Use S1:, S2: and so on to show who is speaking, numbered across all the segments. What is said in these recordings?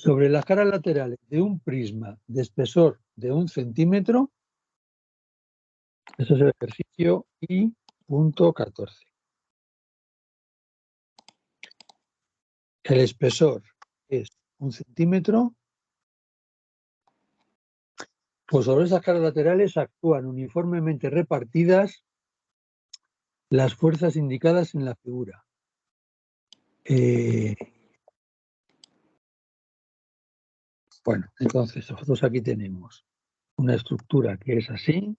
S1: Sobre las caras laterales de un prisma de espesor de 1 centímetro, eso es el ejercicio I.14. El espesor es 1 centímetro, pues sobre esas caras laterales actúan uniformemente repartidas las fuerzas indicadas en la figura. Bueno, entonces nosotros aquí tenemos una estructura que es así,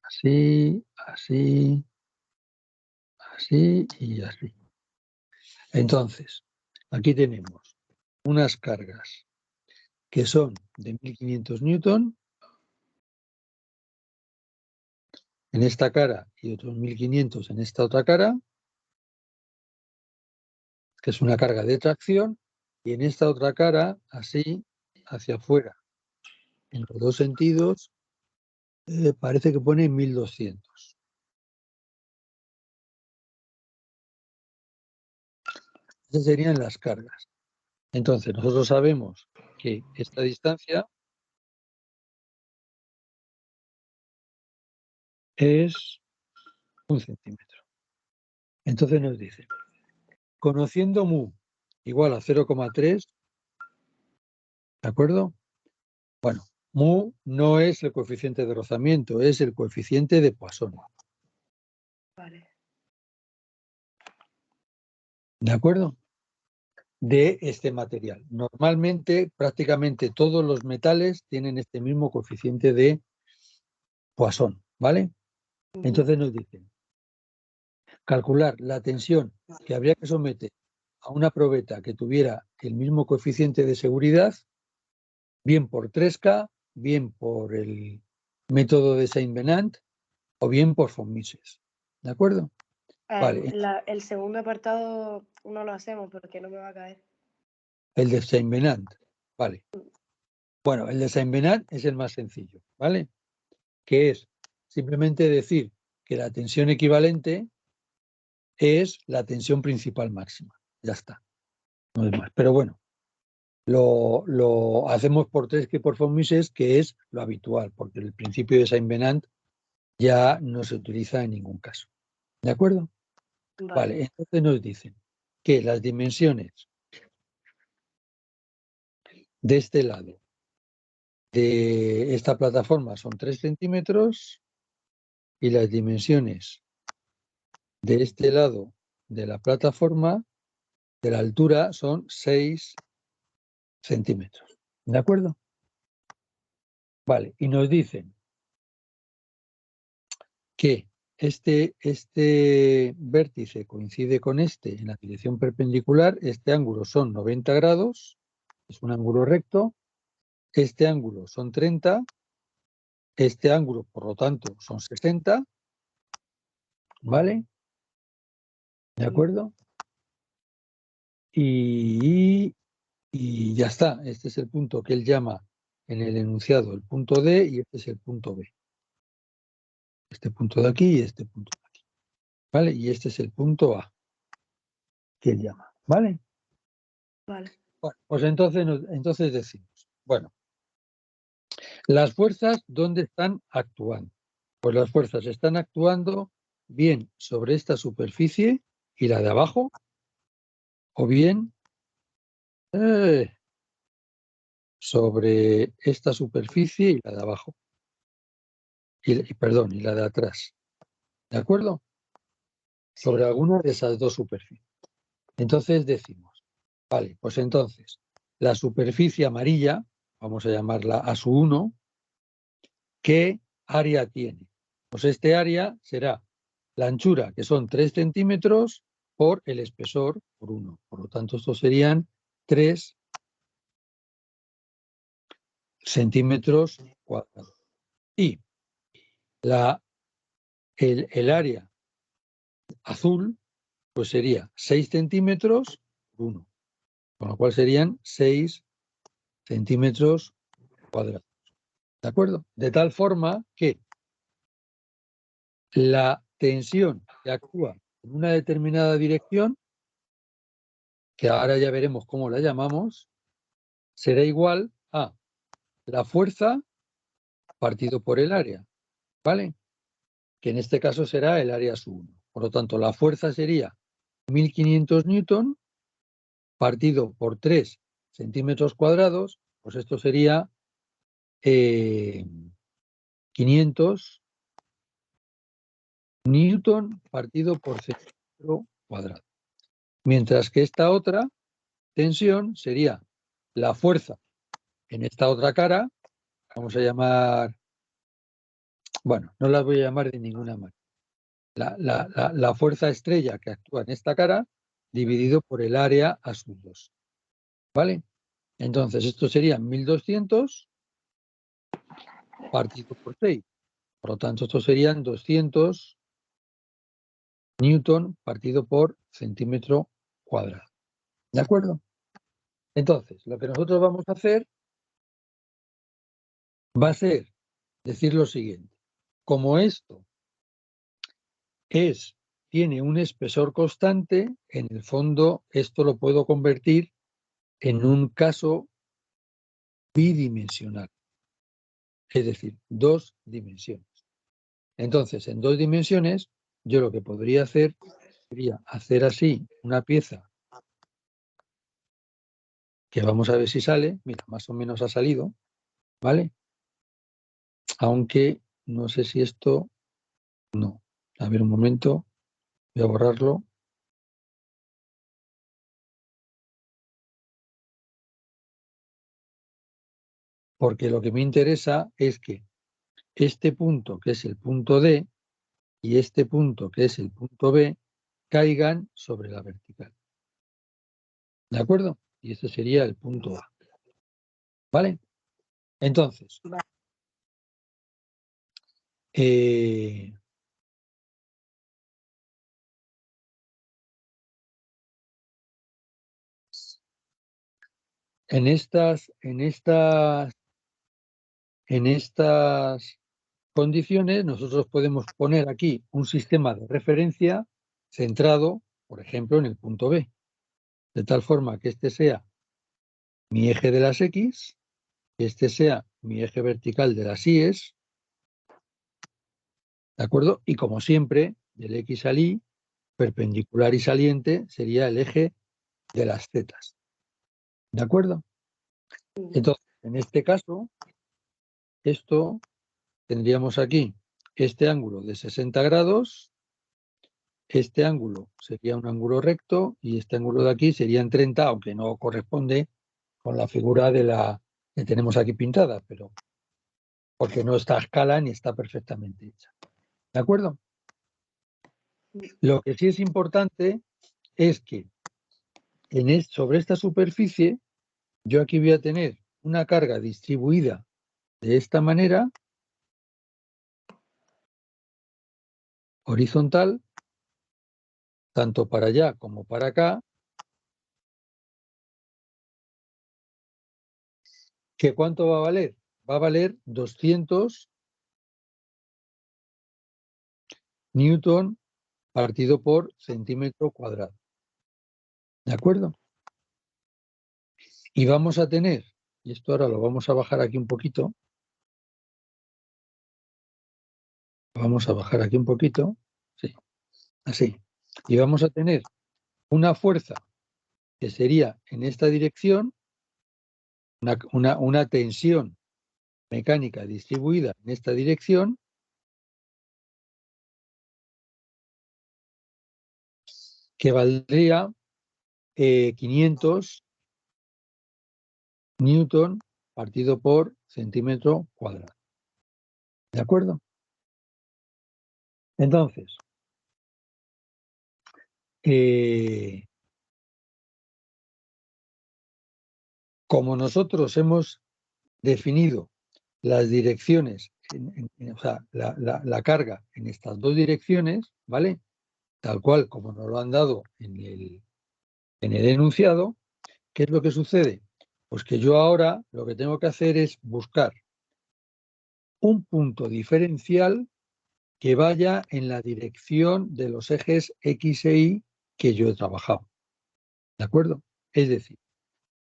S1: así, así, así y así. Entonces, aquí tenemos unas cargas que son de 1500 newton en esta cara y otros 1500 en esta otra cara, que es una carga de tracción, y en esta otra cara, así, hacia afuera, en los dos sentidos, parece que pone 1200. Esas serían las cargas. Entonces, nosotros sabemos que esta distancia es 1 centímetro. Entonces nos dice, conociendo mu igual a 0,3, ¿de acuerdo? Bueno, mu no es el coeficiente de rozamiento, es el coeficiente de Poisson.
S2: Vale.
S1: ¿De acuerdo? De este material. Normalmente, prácticamente todos los metales tienen este mismo coeficiente de Poisson, ¿vale? Entonces nos dicen, calcular la tensión que habría que someter a una probeta que tuviera el mismo coeficiente de seguridad, bien por 3K, bien por el método de Saint-Venant o bien por von Mises. ¿De acuerdo? Vale.
S2: El segundo apartado no lo hacemos porque no me va a caer.
S1: El de Saint-Venant. Vale. Bueno, el de Saint-Venant es el más sencillo, ¿vale? Que es simplemente decir que la tensión equivalente es la tensión principal máxima. Ya está. No es más. Pero bueno, lo hacemos por 3 que por von Mises, que es lo habitual, porque el principio de Saint-Venant ya no se utiliza en ningún caso. ¿De acuerdo? Vale, entonces nos dicen que las dimensiones de este lado de esta plataforma son 3 centímetros y las dimensiones de este lado de la plataforma, de la altura, son 6 centímetros. ¿De acuerdo? Vale, y nos dicen que este vértice coincide con este en la dirección perpendicular, este ángulo son 90 grados, es un ángulo recto, este ángulo son 30, este ángulo, por lo tanto, son 60, ¿vale? ¿De acuerdo? Y ya está, este es el punto que él llama en el enunciado el punto D y este es el punto B. Este punto de aquí y este punto de aquí. ¿Vale? Y este es el punto A que él llama. ¿Vale?
S2: Vale.
S1: Bueno, pues entonces decimos, bueno, las fuerzas, ¿dónde están actuando? Pues las fuerzas están actuando bien sobre esta superficie y la de abajo, o bien sobre esta superficie y la de abajo. Perdón, y la de atrás. ¿De acuerdo? Sobre alguna de esas dos superficies. Entonces decimos, vale, pues entonces, la superficie amarilla, vamos a llamarla a su 1, ¿qué área tiene? Pues este área será la anchura, que son 3 centímetros, por el espesor, por 1. Por lo tanto, estos serían 3 centímetros cuadrados. Y el área azul, pues sería 6 centímetros por 1. Con lo cual serían 6 centímetros cuadrados. ¿De acuerdo? De tal forma que la tensión que actúa en una determinada dirección que ahora ya veremos cómo la llamamos, será igual a la fuerza partido por el área, ¿vale? Que en este caso será el área sub 1. Por lo tanto, la fuerza sería 1500 newton partido por 3 centímetros cuadrados, pues esto sería 500 newton partido por centímetro cuadrado. Mientras que esta otra tensión sería la fuerza en esta otra cara, vamos a llamar, bueno, no la voy a llamar de ninguna manera. La fuerza estrella que actúa en esta cara dividido por el área a sub 2. ¿Vale? Entonces, esto sería 1200 partido por 6. Por lo tanto, esto serían 200 newton partido por centímetro cuadrado. ¿De acuerdo? Entonces, lo que nosotros vamos a hacer va a ser decir lo siguiente. Como esto tiene un espesor constante, en el fondo esto lo puedo convertir en un caso bidimensional. Es decir, 2 dimensiones. Entonces, en 2 dimensiones, yo lo que podría hacer sería hacer así una pieza que vamos a ver si sale. Mira, más o menos ha salido, ¿vale? Aunque no sé si esto... No. A ver un momento. Voy a borrarlo. Porque lo que me interesa es que este punto, que es el punto D, y este punto, que es el punto B, caigan sobre la vertical. ¿De acuerdo? Y este sería el punto A. ¿Vale? Entonces, en estas condiciones nosotros podemos poner aquí un sistema de referencia centrado, por ejemplo, en el punto B, de tal forma que este sea mi eje de las X, que este sea mi eje vertical de las Y, ¿de acuerdo? Y como siempre, del X al Y, perpendicular y saliente sería el eje de las Z. ¿De acuerdo? Entonces, en este caso, esto tendríamos aquí este ángulo de 60 grados, este ángulo sería un ángulo recto y este ángulo de aquí sería en 30, aunque no corresponde con la figura de la que tenemos aquí pintada, pero porque no está a escala ni está perfectamente hecha. ¿De acuerdo? Lo que sí es importante es que sobre esta superficie yo aquí voy a tener una carga distribuida de esta manera, horizontal, tanto para allá como para acá, que ¿cuánto va a valer? Va a valer 200 newton partido por centímetro cuadrado. ¿De acuerdo? Y vamos a tener, y esto ahora lo vamos a bajar aquí un poquito, vamos a bajar aquí un poquito, sí, así, y vamos a tener una fuerza que sería en esta dirección, una tensión mecánica distribuida en esta dirección, que valdría 500 newton partido por centímetro cuadrado. ¿De acuerdo? Entonces, como nosotros hemos definido las direcciones, o sea, la carga en estas 2 direcciones, ¿vale? Tal cual como nos lo han dado en el enunciado, ¿qué es lo que sucede? Pues que yo ahora lo que tengo que hacer es buscar un punto diferencial que vaya en la dirección de los ejes X e Y que yo he trabajado. ¿De acuerdo? Es decir,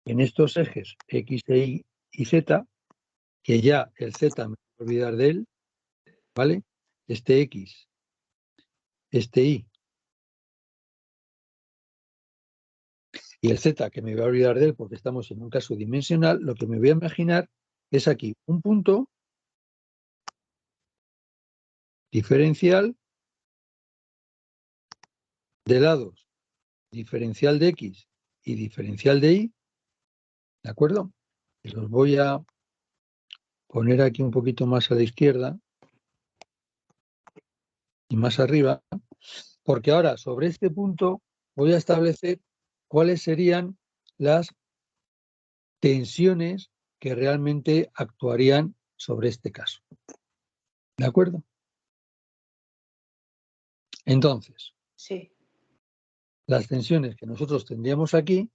S1: en estos ejes X, y Z, que ya el Z me voy a olvidar de él, ¿vale? Este X, este Y y el Z, que me voy a olvidar de él porque estamos en un caso dimensional, lo que me voy a imaginar es aquí un punto diferencial de lados, diferencial de X y diferencial de Y, ¿de acuerdo? Y los voy a poner aquí un poquito más a la izquierda y más arriba, porque ahora sobre este punto voy a establecer cuáles serían las tensiones que realmente actuarían sobre este caso. ¿De acuerdo? Entonces,
S2: Sí.
S1: las tensiones que nosotros tendríamos aquí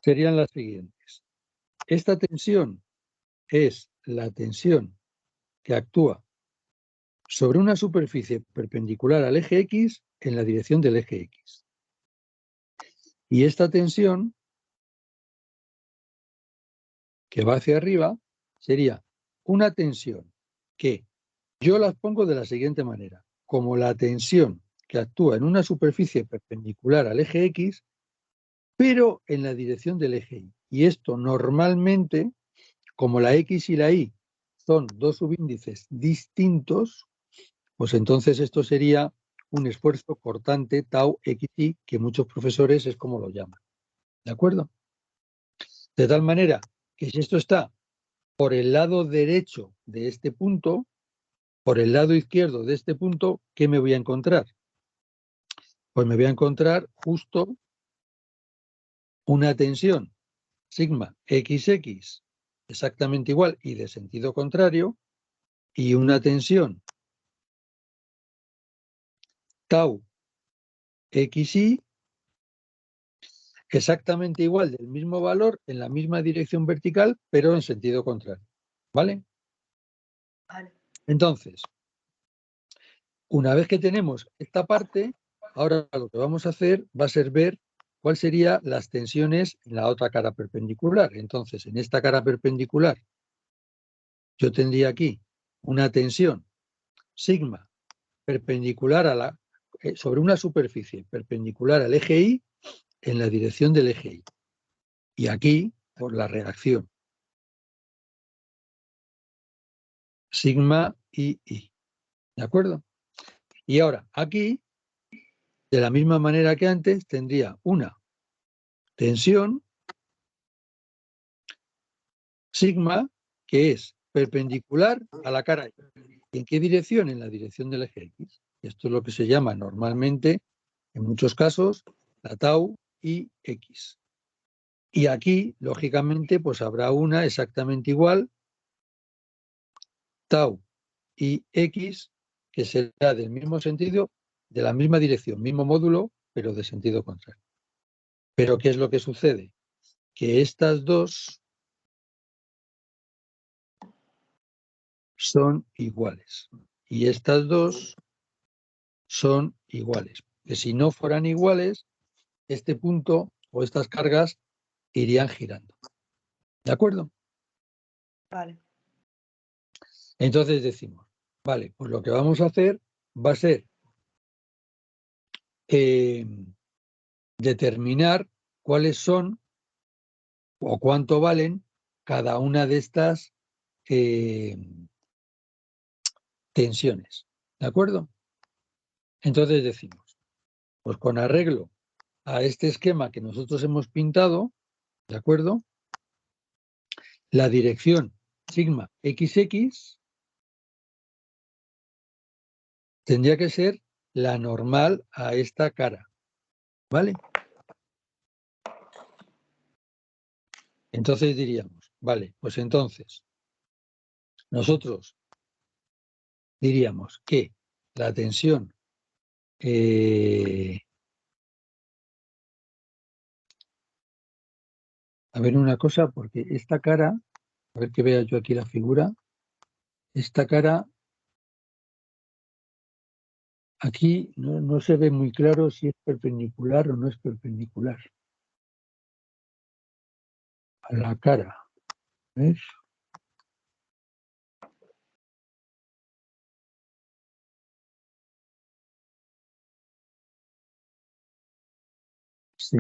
S1: serían las siguientes. Esta tensión es la tensión que actúa sobre una superficie perpendicular al eje X en la dirección del eje X. Y esta tensión que va hacia arriba sería una tensión que yo las pongo de la siguiente manera. Como la tensión que actúa en una superficie perpendicular al eje X, pero en la dirección del eje Y. Y esto normalmente, como la X y la Y son dos subíndices distintos, pues entonces esto sería un esfuerzo cortante tau XY, que muchos profesores es como lo llaman. ¿De acuerdo? De tal manera que si esto está por el lado derecho de este punto, por el lado izquierdo de este punto, ¿qué me voy a encontrar? Pues me voy a encontrar justo una tensión sigma XX exactamente igual y de sentido contrario, y una tensión tau XY exactamente igual del mismo valor en la misma dirección vertical, pero en sentido contrario. ¿Vale?
S2: Vale.
S1: Entonces, una vez que tenemos esta parte, ahora lo que vamos a hacer va a ser ver cuáles serían las tensiones en la otra cara perpendicular. Entonces, en esta cara perpendicular, yo tendría aquí una tensión sigma perpendicular a sobre una superficie perpendicular al eje Y en la dirección del eje Y. Y aquí, por la reacción sigma y I. ¿De acuerdo? Y ahora, aquí, de la misma manera que antes, tendría una tensión sigma que es perpendicular a la cara Y. ¿Y en qué dirección? En la dirección del eje X. Esto es lo que se llama normalmente, en muchos casos, la tau y X. Y aquí, lógicamente, pues habrá una exactamente igual, tau y X, que será del mismo sentido, de la misma dirección, mismo módulo, pero de sentido contrario. Pero ¿qué es lo que sucede? Que estas dos son iguales y estas dos son iguales. Que si no fueran iguales, este punto o estas cargas irían girando. ¿De acuerdo?
S2: Vale.
S1: Entonces decimos, vale, pues lo que vamos a hacer va a ser determinar cuáles son o cuánto valen cada una de estas tensiones. ¿De acuerdo? Entonces decimos, pues con arreglo a este esquema que nosotros hemos pintado, ¿de acuerdo? La dirección sigma XX tendría que ser la normal a esta cara, ¿vale? Entonces diríamos, vale, pues entonces nosotros diríamos que la tensión a ver una cosa, porque esta cara, a ver que vea yo aquí la figura, esta cara aquí no se ve muy claro si es perpendicular o no es perpendicular a la cara. ¿Ves? Sí.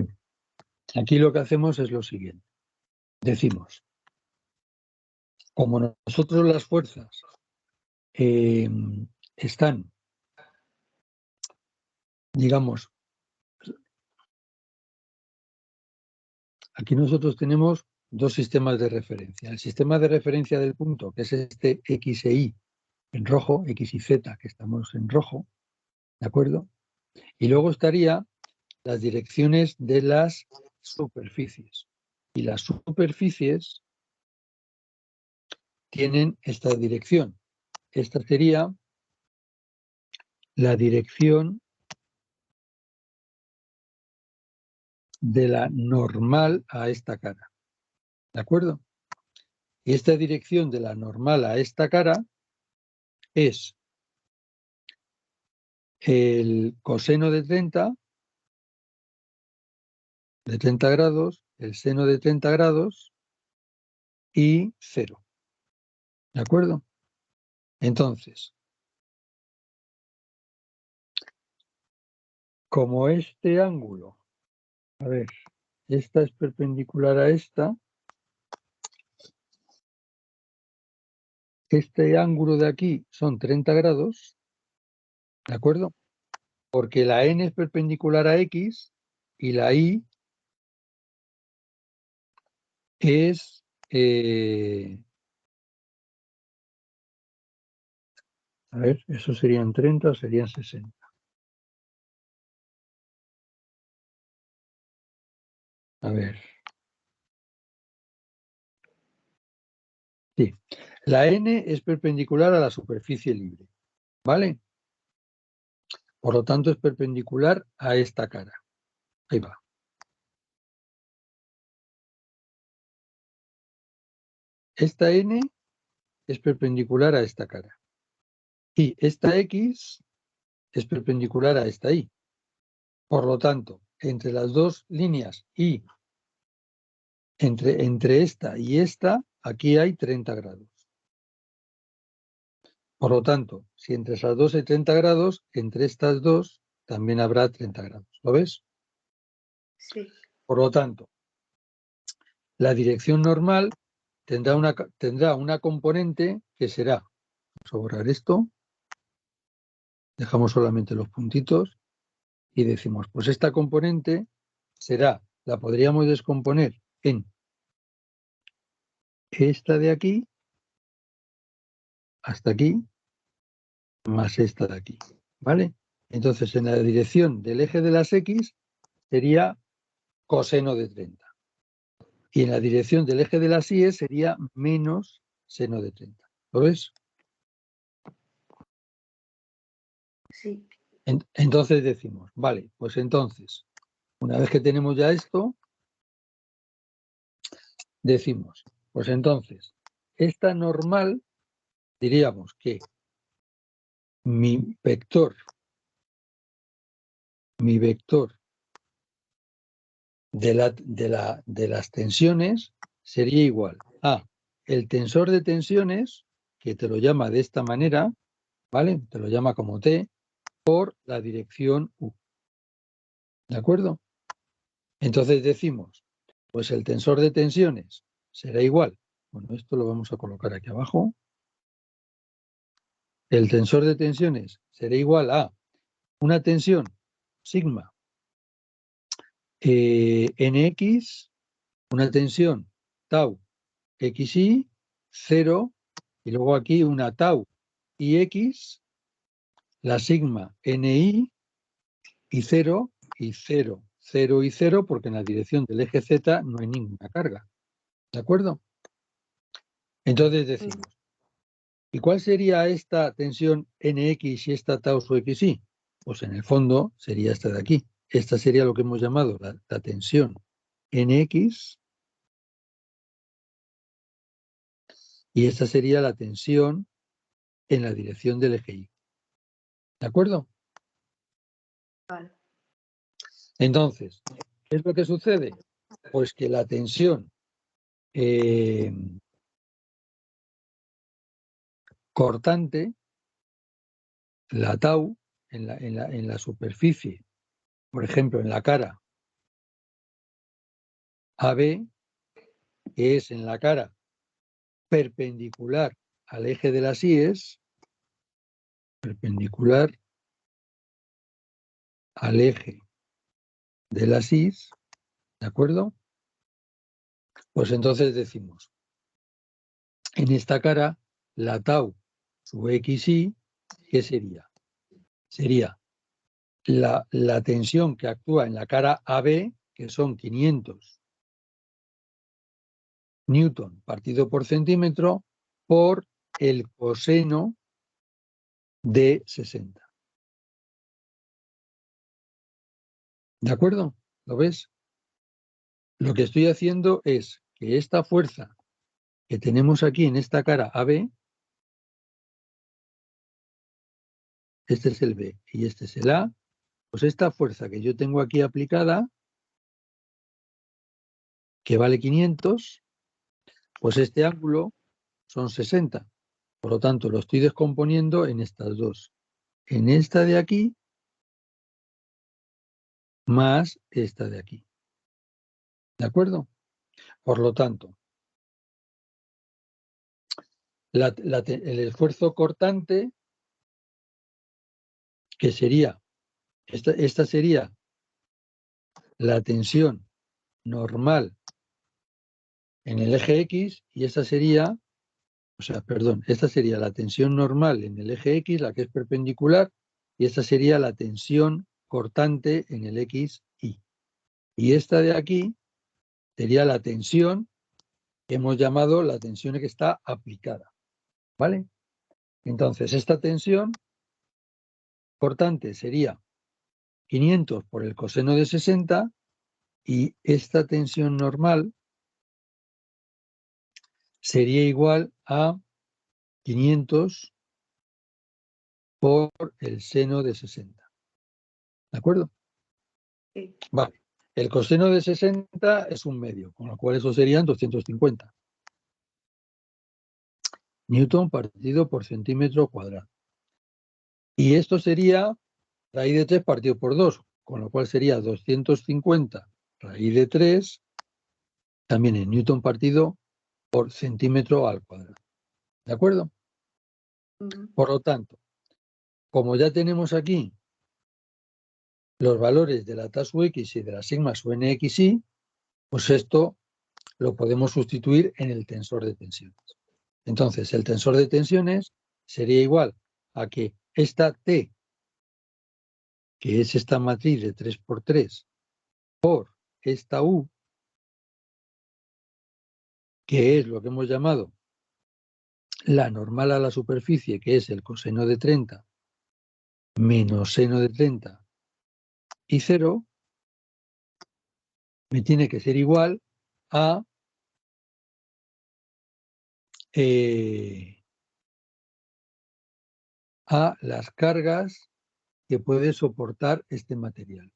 S1: Aquí lo que hacemos es lo siguiente. Decimos, como nosotros las fuerzas están, digamos, aquí nosotros tenemos dos sistemas de referencia. El sistema de referencia del punto, que es este X e Y en rojo, X y Z, que estamos en rojo, ¿de acuerdo? Y luego estaría las direcciones de las superficies. Y las superficies tienen esta dirección. Esta sería la dirección de la normal a esta cara. ¿De acuerdo? Y esta dirección de la normal a esta cara es el coseno de 30 grados, el seno de 30 grados y 0. ¿De acuerdo? Entonces, como este ángulo, a ver, esta es perpendicular a esta, este ángulo de aquí son 30 grados, ¿de acuerdo? Porque la N es perpendicular a X y la Y es... a ver, eso serían 30 o serían 60. A ver. Sí. La N es perpendicular a la superficie libre, ¿vale? Por lo tanto, es perpendicular a esta cara. Ahí va. Esta N es perpendicular a esta cara. Y esta X es perpendicular a esta Y. Por lo tanto, entre las dos líneas y entre esta y esta, aquí hay 30 grados. Por lo tanto, si entre esas dos hay 30 grados, entre estas dos también habrá 30 grados. ¿Lo ves?
S2: Sí.
S1: Por lo tanto, la dirección normal tendrá una componente que será, vamos a borrar esto, dejamos solamente los puntitos y decimos, pues esta componente la podríamos descomponer en esta de aquí, hasta aquí, más esta de aquí, ¿vale? Entonces, en la dirección del eje de las X sería coseno de 30. Y en la dirección del eje de las Y sería menos seno de 30. ¿Lo ves?
S2: Sí.
S1: Entonces decimos, vale, pues entonces, una vez que tenemos ya esto, decimos, pues entonces, esta normal, diríamos que mi vector de las tensiones sería igual a el tensor de tensiones, que te lo llama de esta manera, ¿vale? Te lo llama como T, por la dirección U. ¿De acuerdo? Entonces decimos, pues el tensor de tensiones será igual. Bueno, esto lo vamos a colocar aquí abajo. El tensor de tensiones será igual a una tensión sigma nx, una tensión tau xy, 0, y luego aquí una tau ix, la sigma ni y 0, y 0, 0 y 0, porque en la dirección del eje Z no hay ninguna carga. ¿De acuerdo? Entonces decimos, ¿y cuál sería esta tensión nx y esta tau su xy? Pues en el fondo sería esta de aquí. Esta sería lo que hemos llamado la tensión nx y esta sería la tensión en la dirección del eje y. ¿De acuerdo?
S2: Vale.
S1: Entonces, ¿qué es lo que sucede? Pues que la tensión cortante, la tau, en la superficie, por ejemplo, en la cara AB, que es en la cara perpendicular al eje de las IES, perpendicular al eje de las IS, ¿de acuerdo? Pues entonces decimos, en esta cara, la tau su XY, ¿qué sería? Sería la tensión que actúa en la cara AB, que son 500 newton partido por centímetro, por el coseno de 60. ¿De acuerdo? ¿Lo ves? Lo que estoy haciendo es que esta fuerza que tenemos aquí en esta cara AB, este es el B y este es el A, pues esta fuerza que yo tengo aquí aplicada, que vale 500, pues este ángulo son 60. Por lo tanto, lo estoy descomponiendo en estas dos. En esta de aquí, más esta de aquí. ¿De acuerdo? Por lo tanto, el esfuerzo cortante, que sería, esta sería la tensión normal en el eje X y esta sería, esta sería la tensión normal en el eje X, la que es perpendicular, y esta sería la tensión cortante en el XY. Y esta de aquí sería la tensión que hemos llamado la tensión que está aplicada. ¿Vale? Entonces, esta tensión cortante sería 500 por el coseno de 60 y esta tensión normal sería igual a 500 por el seno de 60. ¿De acuerdo?
S2: Sí.
S1: Vale. El coseno de 60 es un medio, con lo cual eso serían 250 newton partido por centímetro cuadrado. Y esto sería raíz de 3 partido por 2, con lo cual sería 250 raíz de 3, también en newton partido por centímetro al cuadrado. ¿De acuerdo? Por lo tanto, como ya tenemos aquí los valores de la tau su X y de la sigma su NXY, pues esto lo podemos sustituir en el tensor de tensiones. Entonces, el tensor de tensiones sería igual a que esta T, que es esta matriz de 3×3, por esta U, que es lo que hemos llamado la normal a la superficie, que es el coseno de 30 menos seno de 30 y 0, me tiene que ser igual a las cargas que puede soportar este material.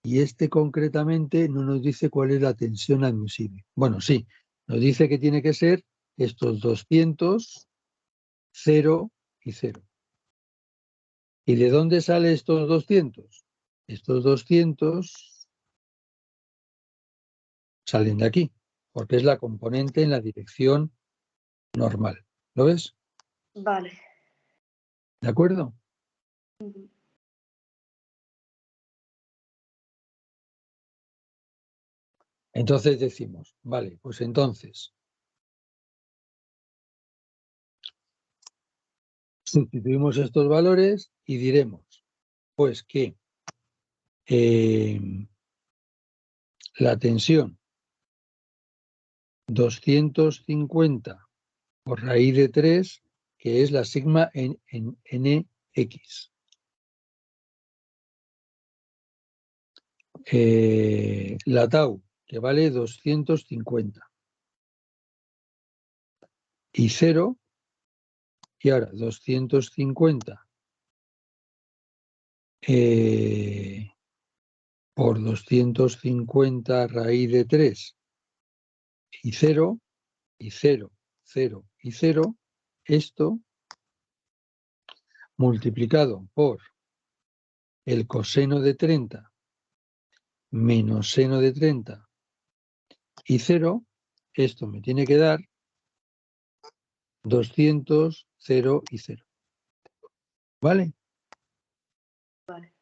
S1: Y este concretamente no nos dice cuál es la tensión admisible. Bueno, sí, nos dice que tiene que ser estos 200, 0 y 0. ¿Y de dónde salen estos 200? Estos 200 salen de aquí, porque es la componente en la dirección normal. ¿Lo ves?
S2: Vale.
S1: ¿De acuerdo? Entonces decimos, vale, pues entonces sustituimos estos valores y diremos, pues que la tensión 250 por raíz de 3, que es la sigma en NX. La tau, que vale 250. Y 0, y ahora 250 por 250 raíz de 3 y 0, y 0, 0 y 0, esto multiplicado por el coseno de 30 menos seno de 30 y 0, esto me tiene que dar 200, 0 y 0. ¿Vale?
S2: Vale.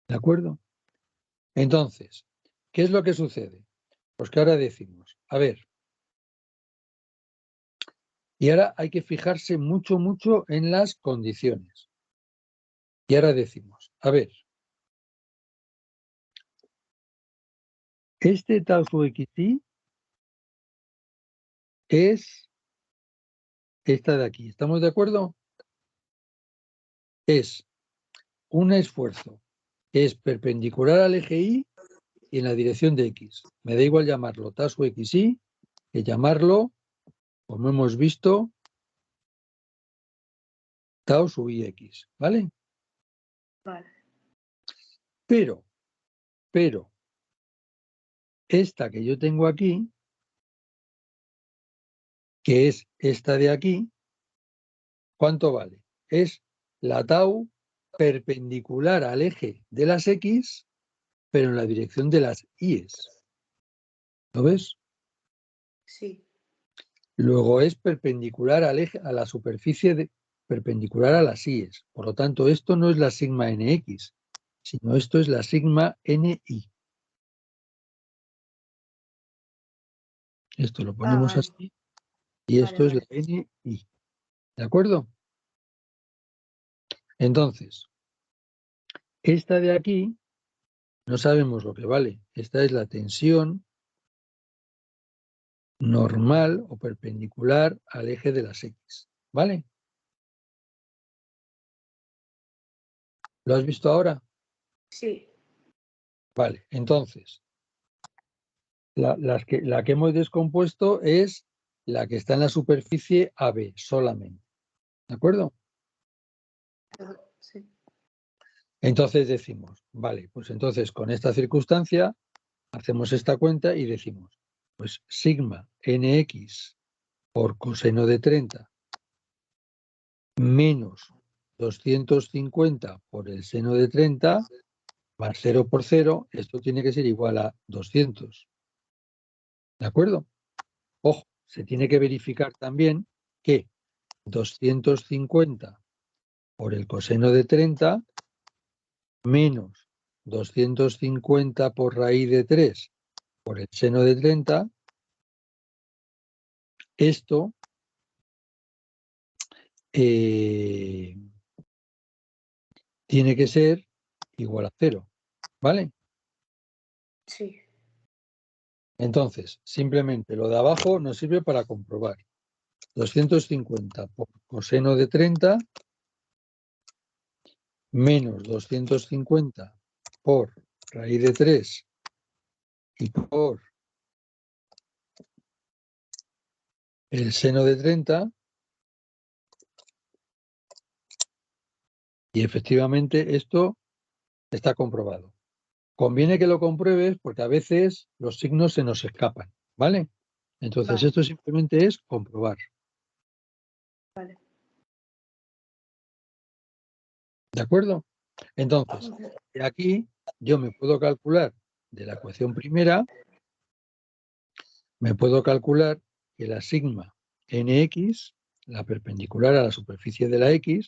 S1: ¿De acuerdo? Entonces, ¿qué es lo que sucede? Pues que ahora decimos, a ver, y ahora hay que fijarse mucho, mucho en las condiciones. Y ahora decimos, a ver, este tau sub xi es esta de aquí. ¿Estamos de acuerdo? Es un esfuerzo que es perpendicular al eje Y y en la dirección de X. Me da igual llamarlo tau sub xi que llamarlo, como hemos visto, tau sub ix. ¿Vale?
S2: Vale.
S1: Pero, esta que yo tengo aquí, que es esta de aquí, ¿cuánto vale? Es la tau perpendicular al eje de las X, pero en la dirección de las Y's. ¿Lo ves?
S2: Sí.
S1: Luego es perpendicular al eje, a la superficie perpendicular a las Y's. Por lo tanto, esto no es la sigma NX, sino esto es la sigma NY. Esto lo ponemos
S2: Vale.
S1: así y
S2: Vale,
S1: esto es la
S2: vale.
S1: NY. ¿De acuerdo? Entonces, esta de aquí no sabemos lo que vale. Esta es la tensión normal o perpendicular al eje de las X. ¿Vale? ¿Lo has visto ahora?
S2: Sí.
S1: Vale, entonces, la que hemos descompuesto es la que está en la superficie AB solamente. ¿De acuerdo?
S2: Ajá, sí.
S1: Entonces decimos, vale, pues entonces con esta circunstancia hacemos esta cuenta y decimos, pues sigma nx por coseno de 30 menos 250 por el seno de 30 más 0 por 0, esto tiene que ser igual a 200. ¿De acuerdo? Ojo, se tiene que verificar también que 250 por el coseno de 30 menos 250 por raíz de 3 por el seno de 30, esto tiene que ser igual a 0. ¿Vale?
S2: Sí.
S1: Entonces, simplemente lo de abajo nos sirve para comprobar. 250 por coseno de 30 menos 250 por raíz de 3 y por el seno de 30, y efectivamente esto está comprobado. Conviene que lo compruebes porque a veces los signos se nos escapan, ¿vale? Entonces
S2: Vale.
S1: esto simplemente es comprobar.
S2: Vale.
S1: ¿De acuerdo? Entonces, de aquí yo me puedo calcular de la ecuación primera, me puedo calcular que la sigma nx, la perpendicular a la superficie de la x,